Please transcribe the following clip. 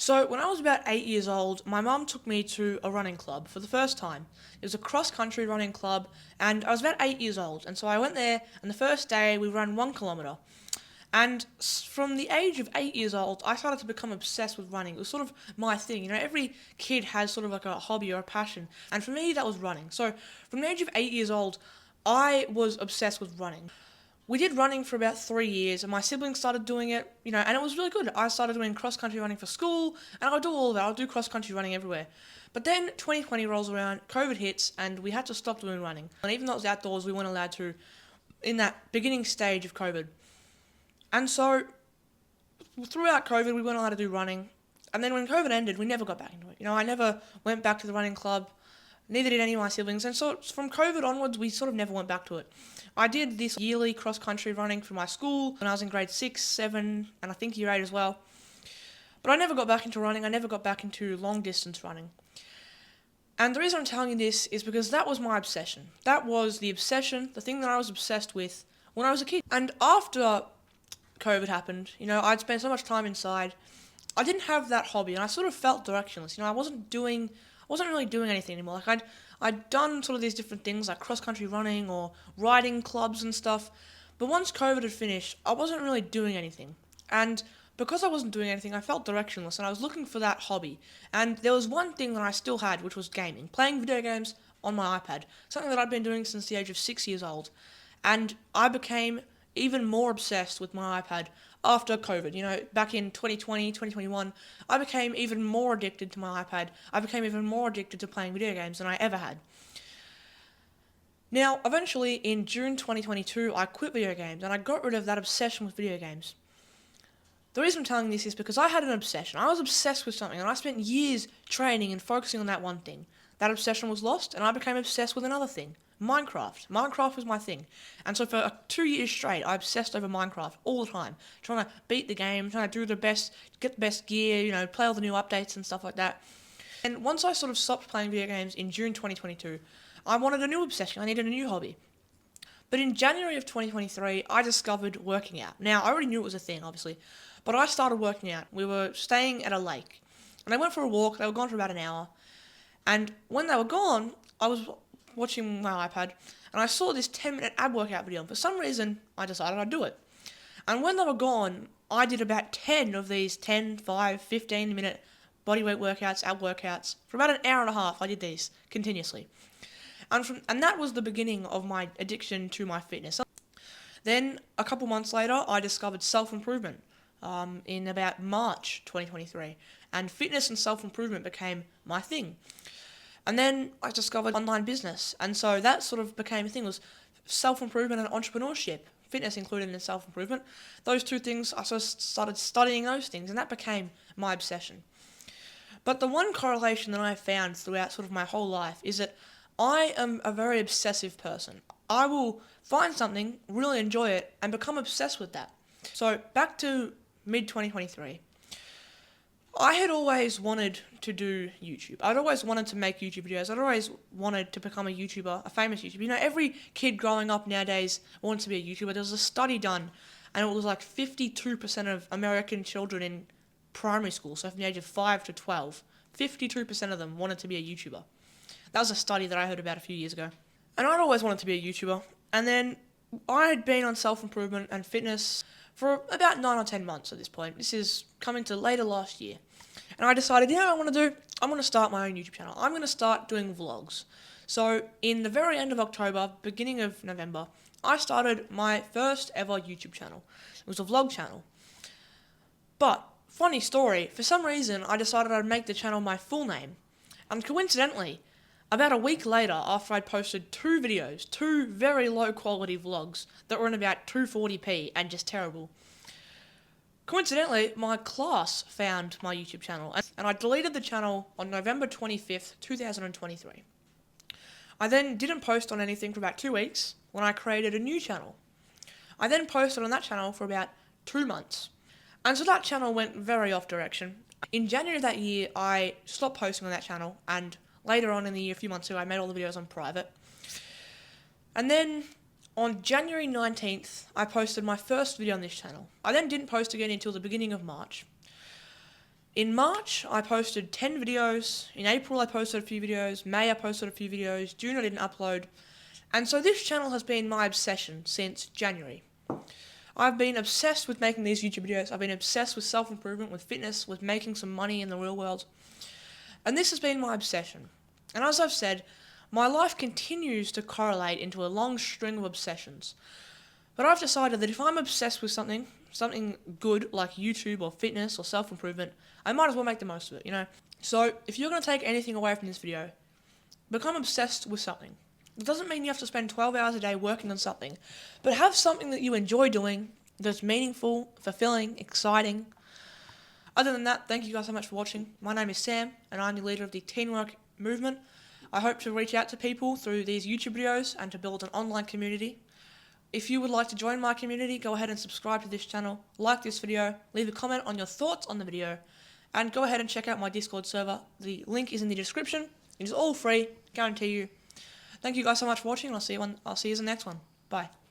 So when I was about 8 years old, my mum took me to a running club for the first time. It was a cross-country running club, and I was about 8 years old. And so I went there, and the first day we ran 1 kilometre. And from the age of 8 years old, I started to become obsessed with running. It was sort of my thing. Every kid has sort of like a hobby or a passion. And for me, that was running. So from the age of 8 years old, I was obsessed with running. We did running for about 3 years, and my siblings started doing it, and it was really good. I started doing cross-country running for school, and I would do all of that. I would do cross-country running everywhere. But then 2020 rolls around, COVID hits, and we had to stop doing running. And even though it was outdoors, we weren't allowed to in that beginning stage of COVID. And so throughout COVID, we weren't allowed to do running. And then when COVID ended, we never got back into it. I never went back to the running club. Neither did any of my siblings. And so from COVID onwards, we sort of never went back to it. I did this yearly cross-country running for my school when I was in grade 6, 7, and I think year 8 as well. But I never got back into running. I never got back into long-distance running. And the reason I'm telling you this is because that was my obsession. That was the obsession, the thing that I was obsessed with when I was a kid. And after COVID happened, I'd spent so much time inside. I didn't have that hobby, and I sort of felt directionless. I wasn't really doing anything anymore. Like I'd done sort of these different things like cross-country running or riding clubs and stuff. But once COVID had finished, I wasn't really doing anything. And because I wasn't doing anything, I felt directionless, and I was looking for that hobby. And there was one thing that I still had, which was gaming, playing video games on my iPad, something that I'd been doing since the age of 6 years old. And I became even more obsessed with my iPad after COVID. Back in 2020, 2021, I became even more addicted to my iPad. I became even more addicted to playing video games than I ever had. Now, eventually, in June 2022, I quit video games, and I got rid of that obsession with video games. The reason I'm telling this is because I had an obsession. I was obsessed with something, and I spent years training and focusing on that one thing. That obsession was lost, and I became obsessed with another thing. Minecraft. Minecraft was my thing. And so for 2 years straight, I obsessed over Minecraft all the time. Trying to beat the game, trying to do the best, get the best gear, play all the new updates and stuff like that. And once I sort of stopped playing video games in June 2022, I wanted a new obsession. I needed a new hobby. But in January of 2023, I discovered working out. Now, I already knew it was a thing, obviously, but I started working out. We were staying at a lake, and I went for a walk. They were gone for about an hour. And when they were gone, I was watching my iPad, and I saw this 10-minute ab workout video, and for some reason, I decided I'd do it. And when they were gone, I did about 10 of these 10, 5, 15-minute bodyweight workouts, ab workouts. For about an hour and a half, I did these continuously. And that was the beginning of my addiction to my fitness. Then, a couple months later, I discovered self-improvement in about March 2023, and fitness and self-improvement became my thing. And then I discovered online business, and so that sort of became a thing. It was self-improvement and entrepreneurship, fitness included in self-improvement. Those two things, I sort of started studying those things, and that became my obsession. But the one correlation that I found throughout sort of my whole life is that I am a very obsessive person. I will find something, really enjoy it, and become obsessed with that. So back to mid-2023. I had always wanted to do YouTube. I'd always wanted to make YouTube videos. I'd always wanted to become a YouTuber, a famous YouTuber. Every kid growing up nowadays wants to be a YouTuber. There was a study done, and it was like 52% of American children in primary school, so from the age of 5 to 12, 52% of them wanted to be a YouTuber. That was a study that I heard about a few years ago. And I'd always wanted to be a YouTuber. And then I had been on self-improvement and fitness for about 9 or 10 months at this point. This is coming to later last year. And I decided, what I want to do? I'm going to start my own YouTube channel. I'm going to start doing vlogs. So in the very end of October, beginning of November, I started my first ever YouTube channel. It was a vlog channel. But, funny story, for some reason I decided I'd make the channel my full name. And coincidentally, about a week later, after I'd posted 2 videos, 2 very low quality vlogs that were in about 240p and just terrible, coincidentally, my class found my YouTube channel, and I deleted the channel on November 25th, 2023. I then didn't post on anything for about 2 weeks when I created a new channel. I then posted on that channel for about 2 months. And so that channel went very off direction. In January of that year, I stopped posting on that channel, and later on in the year, a few months ago, I made all the videos on private. And then on January 19th, I posted my first video on this channel. I then didn't post again until the beginning of March. In March, I posted 10 videos. In April, I posted a few videos. May, I posted a few videos. June, I didn't upload. And so this channel has been my obsession since January. I've been obsessed with making these YouTube videos. I've been obsessed with self-improvement, with fitness, with making some money in the real world. And this has been my obsession. And as I've said, my life continues to correlate into a long string of obsessions. But I've decided that if I'm obsessed with something good like YouTube or fitness or self-improvement, I might as well make the most of it, you know? So, if you're going to take anything away from this video, become obsessed with something. It doesn't mean you have to spend 12 hours a day working on something, but have something that you enjoy doing, that's meaningful, fulfilling, exciting. Other than that, thank you guys so much for watching. My name is Sam, and I'm the leader of the Teenwork movement. I hope to reach out to people through these YouTube videos and to build an online community. If you would like to join my community, go ahead and subscribe to this channel, like this video, leave a comment on your thoughts on the video, and go ahead and check out my Discord server. The link is in the description. It is all free, guarantee you. Thank you guys so much for watching, and I'll see you in the next one. Bye.